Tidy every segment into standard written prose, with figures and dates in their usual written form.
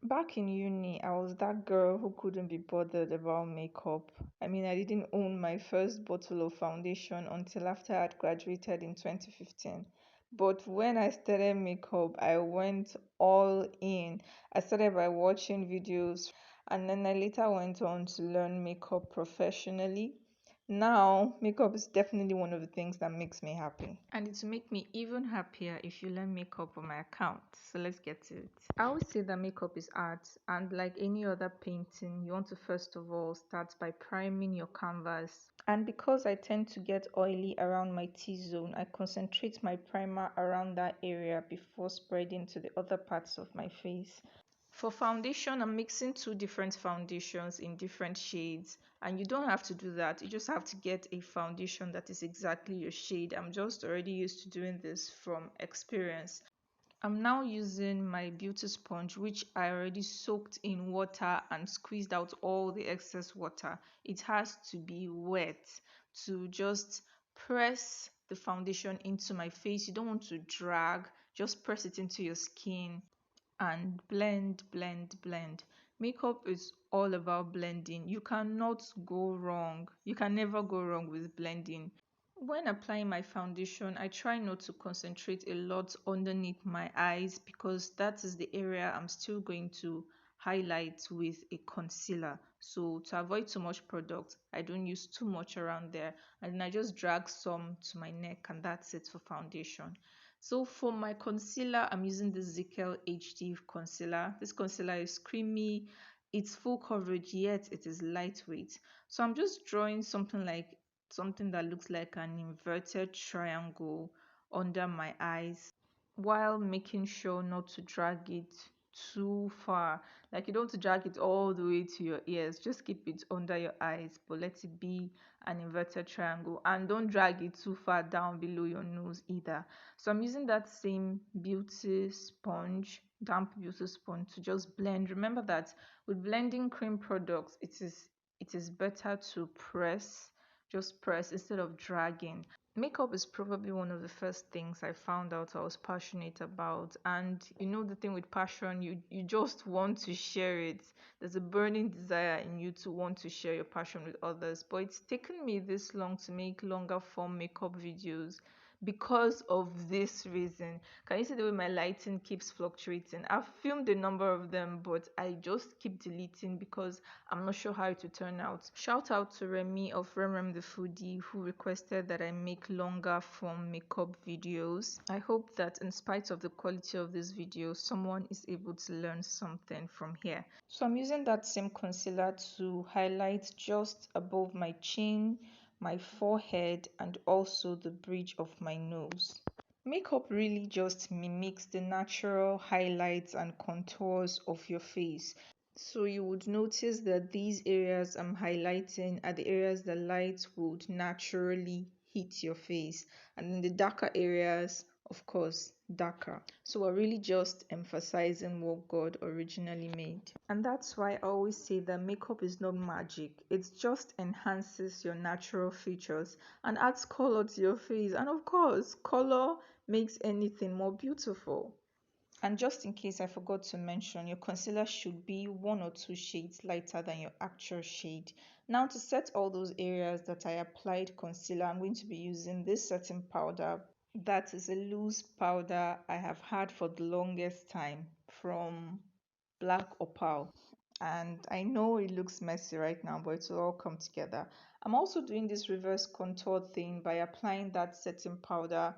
Back in uni, I was that girl who couldn't be bothered about makeup. I mean, I didn't own my first bottle of foundation until after I had graduated in 2015. But when I started makeup, I went all in. I started by watching videos and then I later went on to learn makeup professionally. Now, makeup is definitely one of the things that makes me happy. And it will make me even happier if you learn makeup on my account. So let's get to it. I always say that makeup is art, and like any other painting, you want to first of all start by priming your canvas. And because I tend to get oily around my T-zone, I concentrate my primer around that area before spreading to the other parts of my face. For foundation, I'm mixing two different foundations in different shades, and you don't have to do that. You just have to get a foundation that is exactly your shade. I'm just already used to doing this from experience. I'm now using my beauty sponge, which I already soaked in water and squeezed out all the excess water. It has to be wet to just press the foundation into my face. You don't want to drag, just press it into your skin and blend, blend, blend. Makeup is all about blending. You cannot go wrong. You can never go wrong with blending. When applying my foundation, I try not to concentrate a lot underneath my eyes because that is the area I'm still going to highlight with a concealer. So to avoid too much product, I don't use too much around there, and then I just drag some to my neck, and that's it for foundation. So for my concealer, I'm using the Zickel HD concealer. This concealer is creamy, it's full coverage, yet it is lightweight. So I'm just drawing something that looks like an inverted triangle under my eyes while making sure not to drag it too far. Like you don't want to drag it all the way to your ears. Just keep it under your eyes, but let it be an inverted triangle. And don't drag it too far down below your nose either. So I'm using that same beauty sponge, damp beauty sponge, to just blend. Remember that with blending cream products, it is better to press, just press instead of dragging. Makeup is probably one of the first things I found out I was passionate about. And you know the thing with passion, you just want to share it. There's a burning desire in you to want to share your passion with others. But it's taken me this long to make longer form makeup videos because of this reason. Can you see the way my lighting keeps fluctuating? I've filmed a number of them, but I just keep deleting because I'm not sure how it will turn out. Shout out to Remy of Rem the Foodie, who requested that I make longer form makeup videos. I hope that in spite of the quality of this video, someone is able to learn something from here. So I'm using that same concealer to highlight just above my chin, my forehead, and also the bridge of my nose. Makeup really just mimics the natural highlights and contours of your face. So you would notice that these areas I'm highlighting are the areas that light would naturally hit your face. And then the darker areas, of course, darker. So we're really just emphasizing what God originally made. And that's why I always say that makeup is not magic. It just enhances your natural features and adds color to your face. And of course, color makes anything more beautiful. And just in case I forgot to mention, your concealer should be 1 or 2 shades lighter than your actual shade. Now to set all those areas that I applied concealer, I'm going to be using this setting powder. That is a loose powder I have had for the longest time from Black Opal. And I know it looks messy right now, but it will all come together. I'm also doing this reverse contour thing by applying that setting powder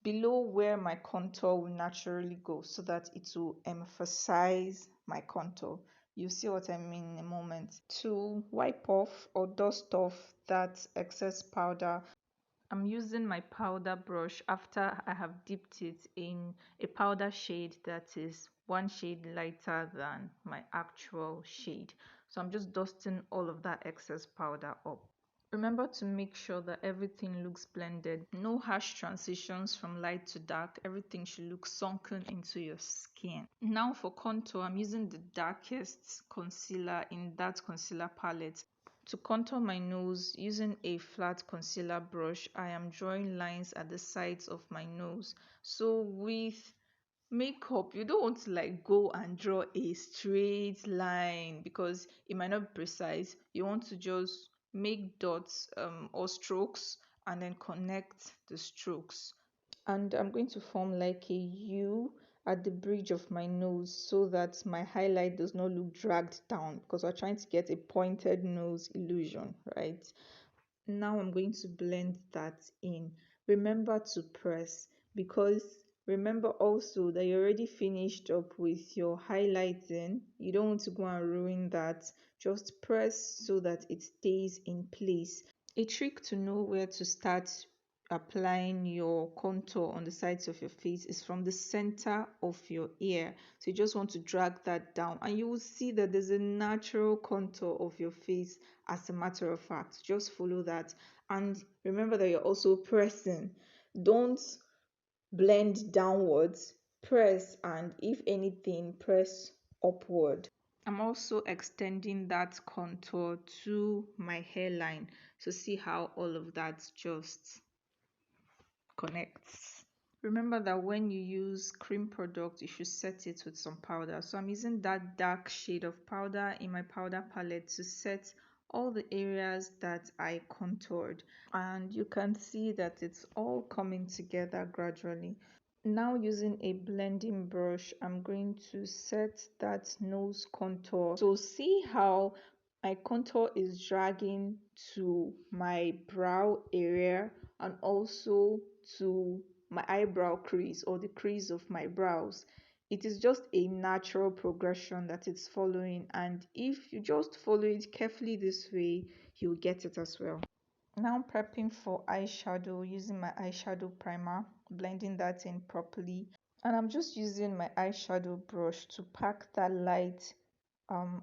below where my contour will naturally go so that it will emphasize my contour. You see what I mean in a moment. To wipe off or dust off that excess powder, I'm using my powder brush after I have dipped it in a powder shade that is 1 shade lighter than my actual shade. So I'm just dusting all of that excess powder up. Remember to make sure that everything looks blended. No harsh transitions from light to dark. Everything should look sunken into your skin. Now for contour, I'm using the darkest concealer in that concealer palette. To contour my nose, using a flat concealer brush, I am drawing lines at the sides of my nose. So with makeup, you don't want to like go and draw a straight line because it might not be precise. You want to just make dots or strokes and then connect the strokes. And I'm going to form like a U at the bridge of my nose so that my highlight does not look dragged down because we're trying to get a pointed nose illusion, right? Now I'm going to blend that in. Remember to press, because remember also that you already finished up with your highlighting. You don't want to go and ruin that. Just press so that it stays in place. A trick to know where to start applying your contour on the sides of your face is from the center of your ear. So you just want to drag that down and you will see that there's a natural contour of your face. As a matter of fact, just follow that and remember that you're also pressing. Don't blend downwards, press, and if anything, press upward. I'm also extending that contour to my hairline to see how all of that just connects. Remember that when you use cream product, you should set it with some powder. So I'm using that dark shade of powder in my powder palette to set all the areas that I contoured. And you can see that it's all coming together gradually. Now using a blending brush, I'm going to set that nose contour. So see how my contour is dragging to my brow area and also to my eyebrow crease or the crease of my brows. It is just a natural progression that it's following, and if you just follow it carefully this way, you'll get it as well. Now prepping for eyeshadow using my eyeshadow primer, blending that in properly. And I'm just using my eyeshadow brush to pack that light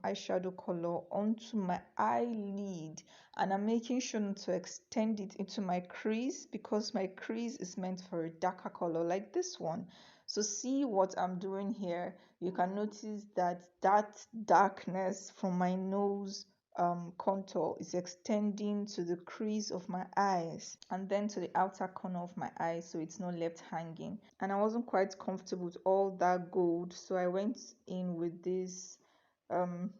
eyeshadow color onto my eyelid, and I'm making sure not to extend it into my crease because my crease is meant for a darker color like this one. So see what I'm doing here. You can notice that that darkness from my nose contour is extending to the crease of my eyes and then to the outer corner of my eyes, so it's not left hanging. And I wasn't quite comfortable with all that gold, so I went in with this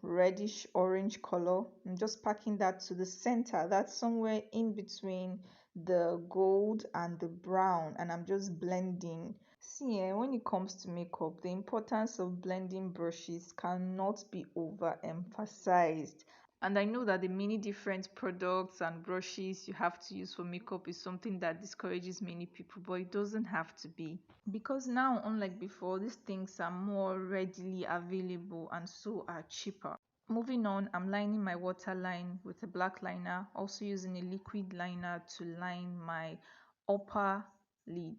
reddish orange color. I'm just packing that to the center. That's somewhere in between the gold and the brown, and I'm just blending. See, when it comes to makeup, the importance of blending brushes cannot be overemphasized. And I know that the many different products and brushes you have to use for makeup is something that discourages many people, but it doesn't have to be. Because now, unlike before, these things are more readily available and so are cheaper. Moving on, I'm lining my waterline with a black liner, also using a liquid liner to line my upper lid,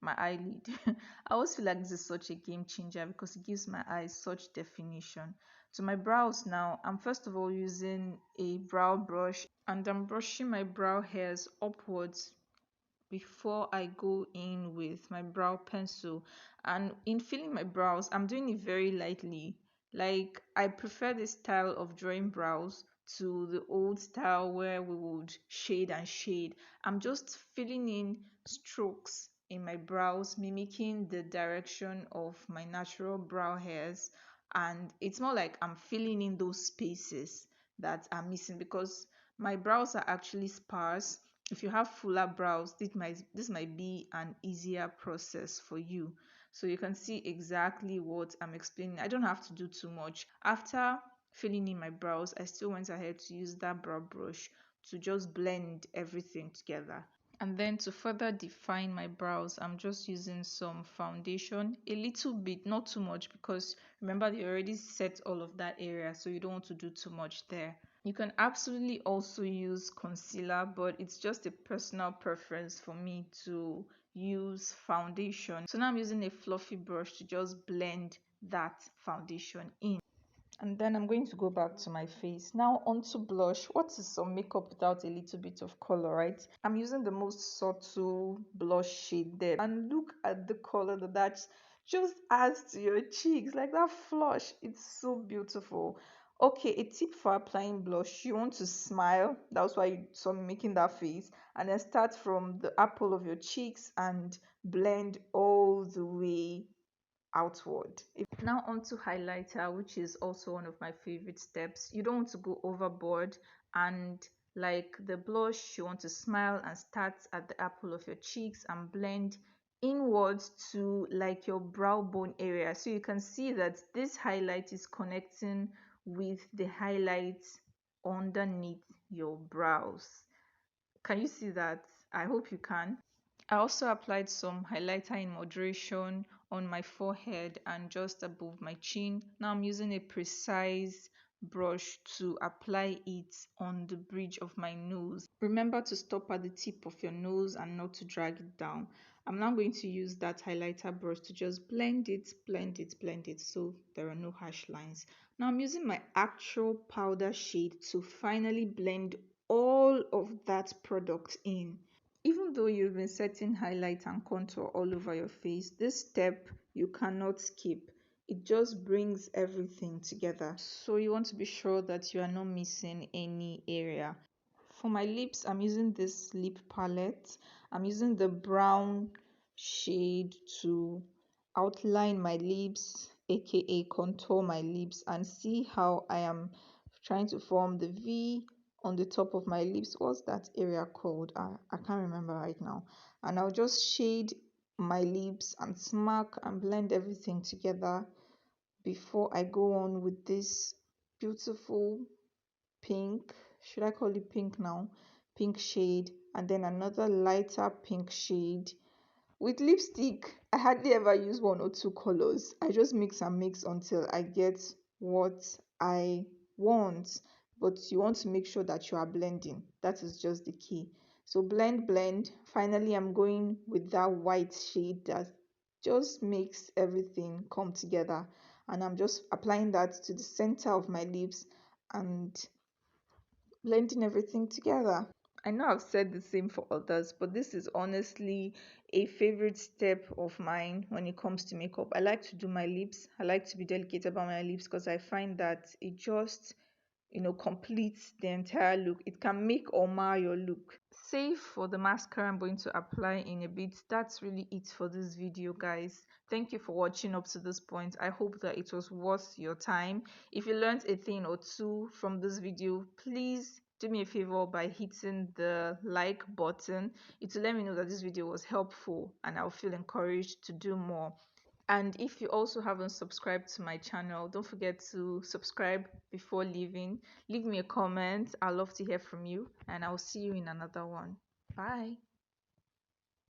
my eyelid. I always feel like this is such a game changer because it gives my eyes such definition. To my brows now, I'm first of all using a brow brush and I'm brushing my brow hairs upwards before I go in with my brow pencil. And in filling my brows, I'm doing it very lightly. Like, I prefer this style of drawing brows to the old style where we would shade and shade. I'm just filling in strokes in my brows, mimicking the direction of my natural brow hairs. And it's more like I'm filling in those spaces that are missing because my brows are actually sparse. If you have fuller brows, this might be an easier process for you. So you can see exactly what I'm explaining. I don't have to do too much. After filling in my brows, I still went ahead to use that brow brush to just blend everything together. And then to further define my brows, I'm just using some foundation, a little bit, not too much, because remember they already set all of that area, so you don't want to do too much there. You can absolutely also use concealer, but it's just a personal preference for me to use foundation. So now I'm using a fluffy brush to just blend that foundation in. And then I'm going to go back to my face. Now onto blush. What is some makeup without a little bit of color, right? I'm using the most subtle blush shade there. And look at the color that just adds to your cheeks. Like that flush. It's so beautiful. Okay, a tip for applying blush. You want to smile. That's why you saw me making that face. And then start from the apple of your cheeks and blend all the way outward. Now on to highlighter, which is also one of my favorite steps. You don't want to go overboard, and like the blush, you want to smile and start at the apple of your cheeks and blend inwards to like your brow bone area. So you can see that this highlight is connecting with the highlights underneath your brows. Can you see that? I hope you can. I also applied some highlighter in moderation on my forehead and just above my chin. Now I'm using a precise brush to apply it on the bridge of my nose. Remember to stop at the tip of your nose and not to drag it down. I'm now going to use that highlighter brush to just blend it, blend it, blend it so there are no harsh lines. Now I'm using my actual powder shade to finally blend all of that product in. Even though you've been setting highlight and contour all over your face, this step you cannot skip. It just brings everything together. So you want to be sure that you are not missing any area. For my lips, I'm using this lip palette. I'm using the brown shade to outline my lips, aka contour my lips, and see how I am trying to form the V on the top of my lips. What's that area called? I can't remember right now. And I'll just shade my lips and smack and blend everything together before I go on with this beautiful pink, should I call it pink now, pink shade, and then another lighter pink shade. With lipstick, I hardly ever use one or two colors. I just mix and mix until I get what I want. But you want to make sure that you are blending. That is just the key. So blend, blend. Finally, I'm going with that white shade that just makes everything come together. And I'm just applying that to the center of my lips and blending everything together. I know I've said the same for others, but this is honestly a favorite step of mine when it comes to makeup. I like to do my lips. I like to be delicate about my lips because I find that it just, completes the entire look. It can make or mar your look. Save for the mascara I'm going to apply in a bit. That's really it for this video, guys. Thank you for watching up to this point. I hope that it was worth your time. If you learned a thing or two from this video, please do me a favor by hitting the like button. It will let me know that this video was helpful and I'll feel encouraged to do more. And if you also haven't subscribed to my channel, don't forget to subscribe before leaving. Leave me a comment. I'd love to hear from you, and I'll see you in another one. Bye.